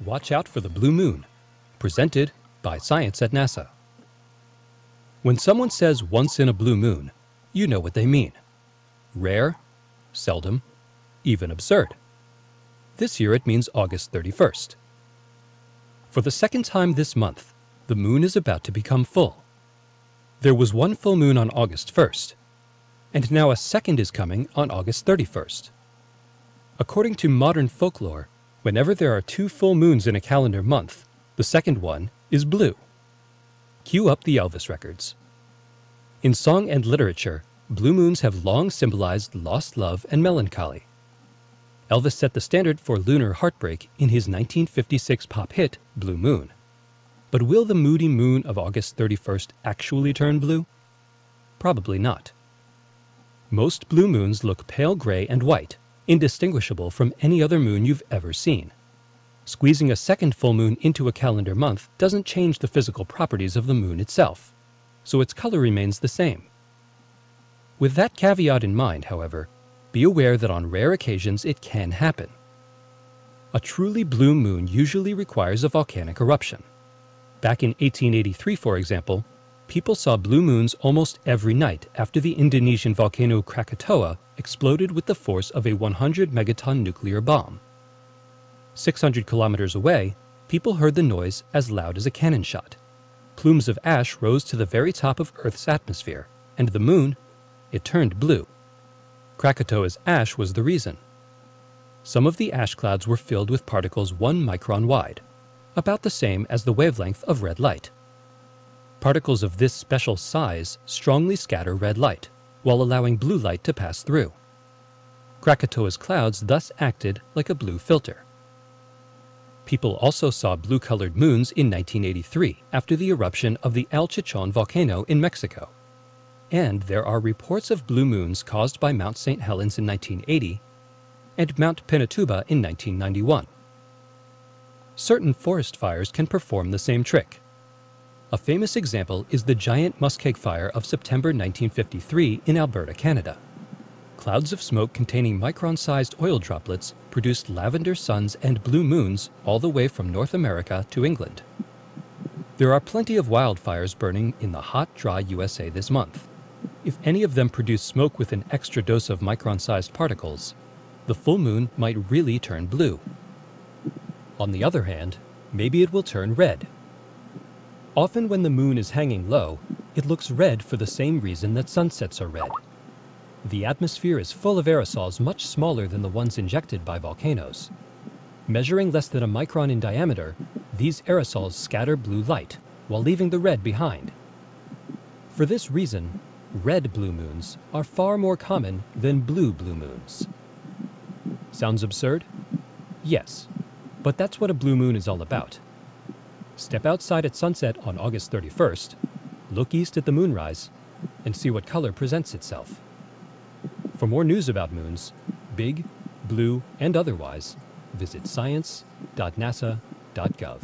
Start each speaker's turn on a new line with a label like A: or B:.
A: Watch out for the blue moon, presented by Science at NASA. When someone says once in a blue moon, you know what they mean. Rare, seldom, even absurd. This year it means August 31st. For the second time this month, the moon is about to become full. There was one full moon on August 1st, and now a second is coming on August 31st. According to modern folklore, whenever there are two full moons in a calendar month, the second one is blue. Cue up the Elvis records. In song and literature, blue moons have long symbolized lost love and melancholy. Elvis set the standard for lunar heartbreak in his 1956 pop hit, Blue Moon. But will the moody moon of August 31st actually turn blue? Probably not. Most blue moons look pale gray and white, indistinguishable from any other moon you've ever seen. Squeezing a second full moon into a calendar month doesn't change the physical properties of the moon itself, so its color remains the same. With that caveat in mind, however, be aware that on rare occasions it can happen. A truly blue moon usually requires a volcanic eruption. Back in 1883, for example, people saw blue moons almost every night after the Indonesian volcano Krakatoa exploded with the force of a 100-megaton nuclear bomb. 600 kilometers away, people heard the noise as loud as a cannon shot. Plumes of ash rose to the very top of Earth's atmosphere, and the moon, it turned blue. Krakatoa's ash was the reason. Some of the ash clouds were filled with particles 1 micron wide, about the same as the wavelength of red light. Particles of this special size strongly scatter red light, while allowing blue light to pass through. Krakatoa's clouds thus acted like a blue filter. People also saw blue-colored moons in 1983 after the eruption of the El Chichon volcano in Mexico. And there are reports of blue moons caused by Mount St. Helens in 1980 and Mount Pinatubo in 1991. Certain forest fires can perform the same trick. A famous example is the giant muskeg fire of September 1953 in Alberta, Canada. Clouds of smoke containing micron-sized oil droplets produced lavender suns and blue moons all the way from North America to England. There are plenty of wildfires burning in the hot, dry USA this month. If any of them produce smoke with an extra dose of micron-sized particles, the full moon might really turn blue. On the other hand, maybe it will turn red. Often when the moon is hanging low, it looks red for the same reason that sunsets are red. The atmosphere is full of aerosols much smaller than the ones injected by volcanoes. Measuring less than a micron in diameter, these aerosols scatter blue light, while leaving the red behind. For this reason, red blue moons are far more common than blue blue moons. Sounds absurd? Yes, but that's what a blue moon is all about. Step outside at sunset on August 31st, look east at the moonrise, and see what color presents itself. For more news about moons, big, blue, and otherwise, visit science.nasa.gov.